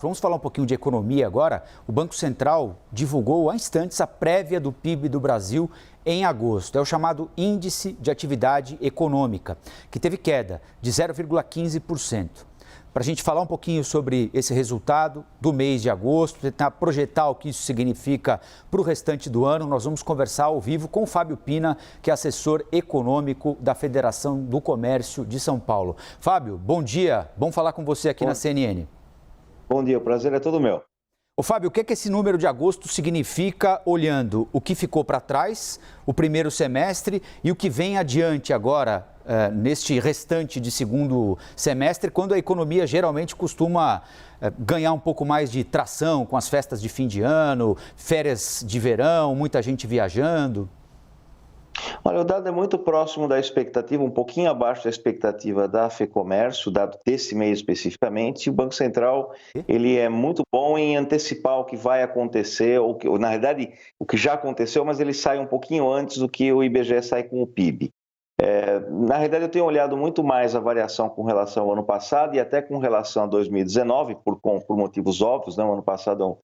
Vamos falar um pouquinho de economia agora. O Banco Central divulgou há instantes a prévia do PIB do Brasil em agosto. É o chamado Índice de Atividade Econômica, que teve queda de 0,15%. Para a gente falar um pouquinho sobre esse resultado do mês de agosto, tentar projetar o que isso significa para o restante do ano, nós vamos conversar ao vivo com o Fábio Pina, que é assessor econômico da Federação do Comércio de São Paulo. Fábio, bom dia. Bom falar com você aqui na CNN. Bom dia, o prazer é todo meu. Ô Fábio, o que é que esse número de agosto significa olhando o que ficou para trás, o primeiro semestre e o que vem adiante agora, neste restante de segundo semestre, quando a economia geralmente costuma ganhar um pouco mais de tração com as festas de fim de ano, férias de verão, muita gente viajando? Olha, o dado é muito próximo da expectativa, um pouquinho abaixo da expectativa da FEComércio, o dado desse mês especificamente, e o Banco Central ele é muito bom em antecipar o que vai acontecer, ou na realidade o que já aconteceu, mas ele sai um pouquinho antes do que o IBGE sai com o PIB. Na realidade, eu tenho olhado muito mais a variação com relação ao ano passado e até com relação a 2019, por motivos óbvios, né? O ano passado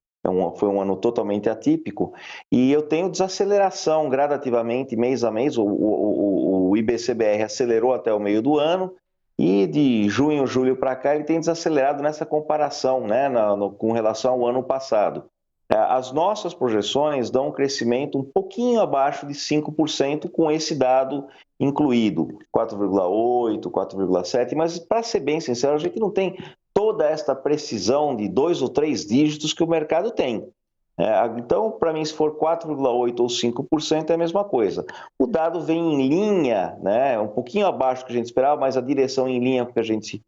foi um ano totalmente atípico, e eu tenho desaceleração gradativamente, mês a mês. O IBCBR acelerou até o meio do ano, e de junho, julho para cá, ele tem desacelerado nessa comparação, né, com relação ao ano passado. As nossas projeções dão um crescimento um pouquinho abaixo de 5%, com esse dado incluído, 4,8%, 4,7%, mas para ser bem sincero, a gente não tem toda esta precisão de 2 ou 3 dígitos que o mercado tem. Então, para mim, se for 4,8% ou 5% é a mesma coisa. O dado vem em linha, né, um pouquinho abaixo do que a gente esperava, mas a direção em linha com o que a gente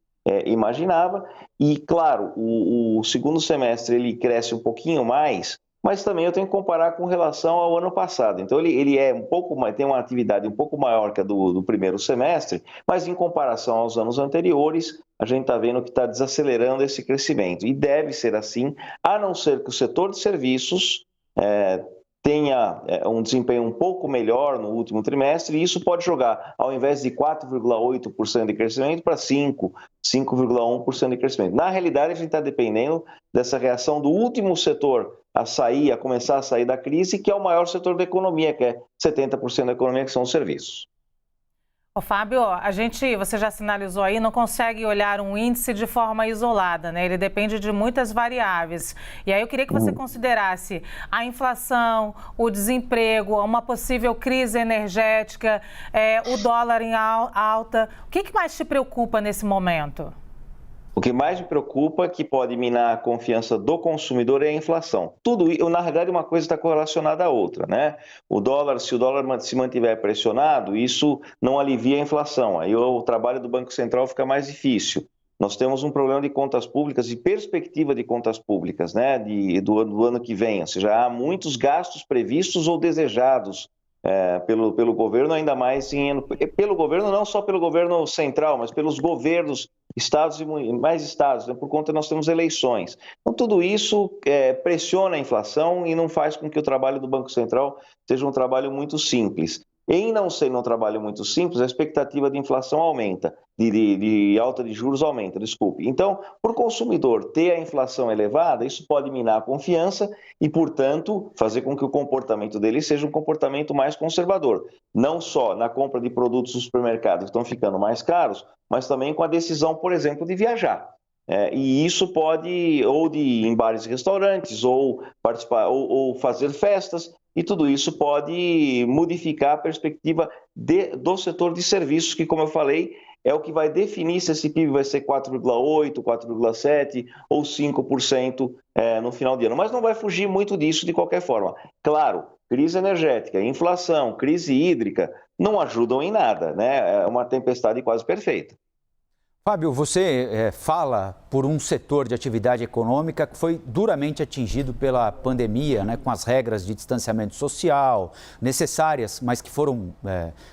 imaginava. E, claro, o segundo semestre ele cresce um pouquinho mais, mas também eu tenho que comparar com relação ao ano passado. Então, ele é um pouco mais, tem uma atividade um pouco maior que a do primeiro semestre, mas em comparação aos anos anteriores, a gente está vendo que está desacelerando esse crescimento. E deve ser assim, a não ser que o setor de serviços tenha um desempenho um pouco melhor no último trimestre, e isso pode jogar, ao invés de 4,8% de crescimento, para 5,1% de crescimento. Na realidade, a gente está dependendo dessa reação do último setor a começar a sair da crise, que é o maior setor da economia, que é 70% da economia, que são os serviços. Ô, Fábio, você já sinalizou aí, não consegue olhar um índice de forma isolada, né? Ele depende de muitas variáveis. E aí eu queria que você considerasse a inflação, o desemprego, uma possível crise energética, o dólar em alta. O que mais te preocupa nesse momento? O que mais me preocupa, que pode minar a confiança do consumidor, é a inflação. Tudo isso, na realidade, uma coisa está correlacionada à outra, né? Se o dólar se mantiver pressionado, isso não alivia a inflação. Aí o trabalho do Banco Central fica mais difícil. Nós temos um problema de contas públicas e perspectiva de contas públicas, né? Do ano que vem. Ou seja, há muitos gastos previstos ou desejados pelo governo, ainda mais pelo governo, não só pelo governo central, mas pelos governos, estados e mais estados, né, por conta nós temos eleições. Então, tudo isso pressiona a inflação e não faz com que o trabalho do Banco Central seja um trabalho muito simples. Em não ser um trabalho muito simples, a expectativa de inflação aumenta, de alta de juros aumenta, desculpe. Então, para o consumidor ter a inflação elevada, isso pode minar a confiança e, portanto, fazer com que o comportamento dele seja um comportamento mais conservador. Não só na compra de produtos dos supermercados que estão ficando mais caros, mas também com a decisão, por exemplo, de viajar. E isso pode, ou de ir em bares e restaurantes, ou participar, ou fazer festas, e tudo isso pode modificar a perspectiva do setor de serviços, que, como eu falei, é o que vai definir se esse PIB vai ser 4,8%, 4,7% ou 5% no final de ano. Mas não vai fugir muito disso de qualquer forma. Claro, crise energética, inflação, crise hídrica não ajudam em nada, né? É uma tempestade quase perfeita. Fábio, você fala por um setor de atividade econômica que foi duramente atingido pela pandemia, né, com as regras de distanciamento social necessárias, mas que foram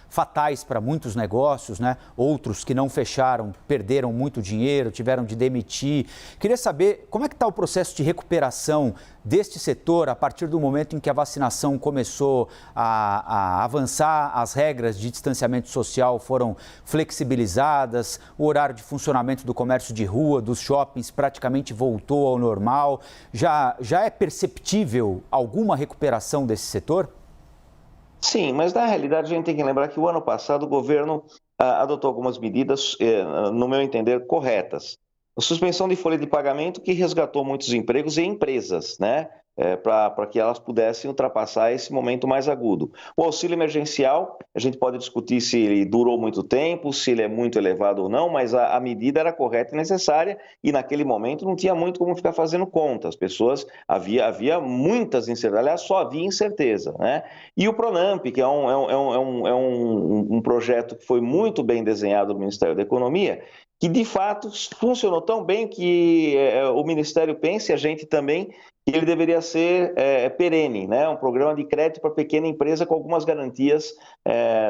fatais para muitos negócios, né? Outros que não fecharam perderam muito dinheiro, tiveram de demitir. Queria saber como é que está o processo de recuperação deste setor a partir do momento em que a vacinação começou a avançar, as regras de distanciamento social foram flexibilizadas, o horário de funcionamento do comércio de rua, dos shoppings praticamente voltou ao normal. Já é perceptível alguma recuperação desse setor? Sim, mas na realidade a gente tem que lembrar que o ano passado o governo adotou algumas medidas, no meu entender, corretas. A suspensão de folha de pagamento que resgatou muitos empregos e empresas, né? Para que elas pudessem ultrapassar esse momento mais agudo. O auxílio emergencial, a gente pode discutir se ele durou muito tempo, se ele é muito elevado ou não, mas a medida era correta e necessária e naquele momento não tinha muito como ficar fazendo conta. As pessoas, havia muitas incertezas, aliás, só havia incerteza, né? E o Pronamp, que é um projeto que foi muito bem desenhado no Ministério da Economia, que de fato funcionou tão bem que o Ministério pensa, e a gente também, que ele deveria ser perene, né? Um programa de crédito para pequena empresa com algumas garantias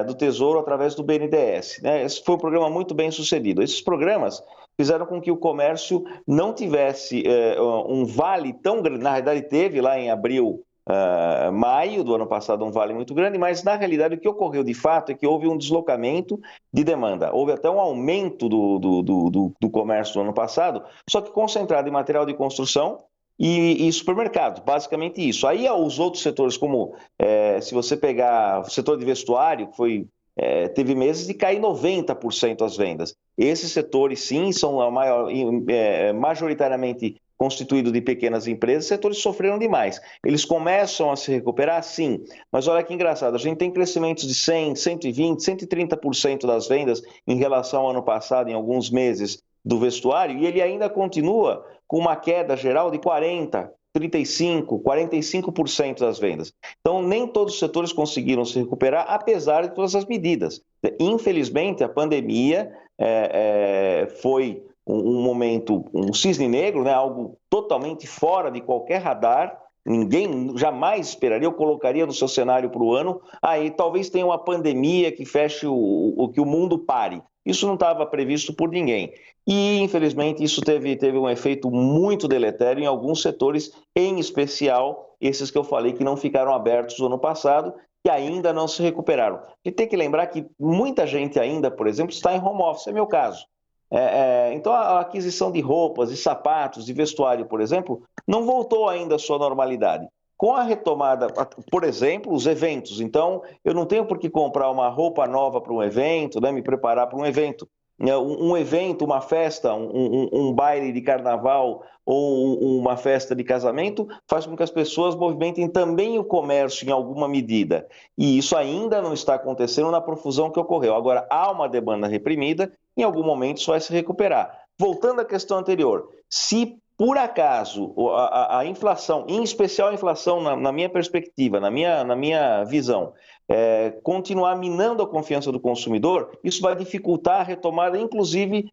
do Tesouro através do BNDES, né? Esse foi um programa muito bem sucedido. Esses programas fizeram com que o comércio não tivesse um vale tão grande, na realidade teve lá em abril, maio do ano passado um vale muito grande, mas na realidade o que ocorreu de fato é que houve um deslocamento de demanda, houve até um aumento do comércio no ano passado, só que concentrado em material de construção e supermercado, basicamente isso. Aí os outros setores, como se você pegar o setor de vestuário, teve meses de cair 90% as vendas. Esses setores, sim, são majoritariamente constituídos de pequenas empresas, setores sofreram demais. Eles começam a se recuperar, sim, mas olha que engraçado, a gente tem crescimentos de 100%, 120%, 130% das vendas em relação ao ano passado, em alguns meses do vestuário, e ele ainda continua com uma queda geral de 40%, 35%, 45% das vendas. Então, nem todos os setores conseguiram se recuperar, apesar de todas as medidas. Infelizmente, a pandemia foi um momento, um cisne negro, né? Algo totalmente fora de qualquer radar. Ninguém jamais esperaria, eu colocaria no seu cenário para o ano, aí talvez tenha uma pandemia que feche que o mundo pare. Isso não estava previsto por ninguém. E, infelizmente, isso teve um efeito muito deletério em alguns setores, em especial esses que eu falei que não ficaram abertos no ano passado e ainda não se recuperaram. E tem que lembrar que muita gente ainda, por exemplo, está em home office, é meu caso. Então, a aquisição de roupas, de sapatos, de vestuário, por exemplo, não voltou ainda à sua normalidade. Com a retomada, por exemplo, os eventos. Então, eu não tenho por que comprar uma roupa nova para um evento, né, me preparar para um evento. Um evento, uma festa, um baile de carnaval ou uma festa de casamento faz com que as pessoas movimentem também o comércio em alguma medida. E isso ainda não está acontecendo na profusão que ocorreu. Agora, há uma demanda reprimida, em algum momento isso vai se recuperar. Voltando à questão anterior, se por acaso a inflação, em especial a inflação na minha perspectiva, na minha visão, continuar minando a confiança do consumidor, isso vai dificultar a retomada, inclusive,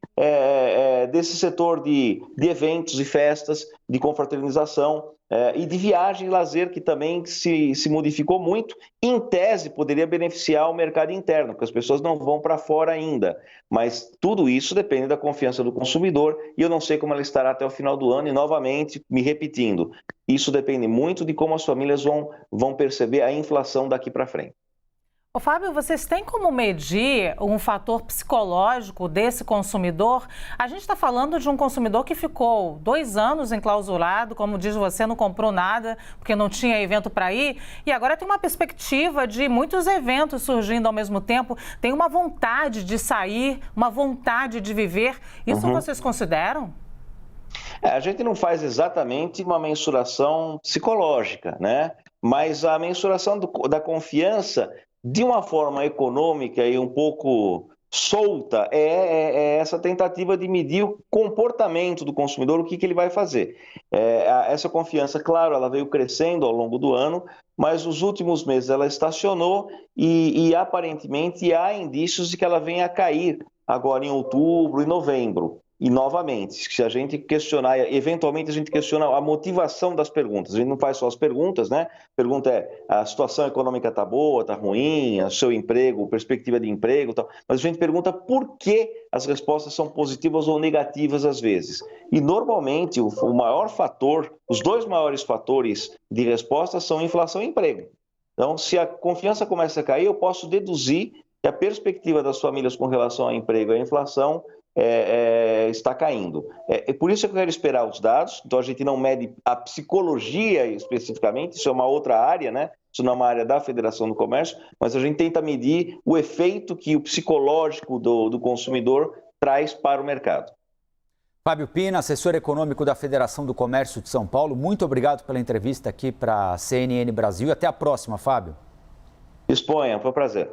desse setor de eventos e festas, de confraternização e de viagem e lazer, que também se modificou muito. Em tese, poderia beneficiar o mercado interno, porque as pessoas não vão para fora ainda. Mas tudo isso depende da confiança do consumidor e eu não sei como ela estará até o final do ano. E, novamente, me repetindo, isso depende muito de como as famílias vão perceber a inflação daqui para frente. Ô, Fábio, vocês têm como medir um fator psicológico desse consumidor? A gente está falando de um consumidor que ficou 2 anos enclausurado, como diz você, não comprou nada porque não tinha evento para ir, e agora tem uma perspectiva de muitos eventos surgindo ao mesmo tempo, tem uma vontade de sair, uma vontade de viver. Isso vocês consideram? A gente não faz exatamente uma mensuração psicológica, né? Mas a mensuração da confiança, de uma forma econômica e um pouco solta, é essa tentativa de medir o comportamento do consumidor, o que ele vai fazer. Essa confiança, claro, ela veio crescendo ao longo do ano, mas nos últimos meses ela estacionou e aparentemente há indícios de que ela venha a cair agora em outubro e novembro. E, novamente, se a gente questionar, eventualmente a gente questiona a motivação das perguntas. A gente não faz só as perguntas, né? A pergunta é, a situação econômica está boa, está ruim, o seu emprego, perspectiva de emprego, tal. Mas a gente pergunta por que as respostas são positivas ou negativas às vezes. E, normalmente, o maior fator, os 2 maiores fatores de resposta são inflação e emprego. Então, se a confiança começa a cair, eu posso deduzir que a perspectiva das famílias com relação ao emprego e à inflação está caindo. É por isso que eu quero esperar os dados. Então, a gente não mede a psicologia especificamente, isso é uma outra área, né? Isso não é uma área da Federação do Comércio, mas a gente tenta medir o efeito que o psicológico do consumidor traz para o mercado. Fábio Pina, assessor econômico da Federação do Comércio de São Paulo, muito obrigado pela entrevista aqui para a CNN Brasil e até a próxima, Fábio. Disponha, foi um prazer.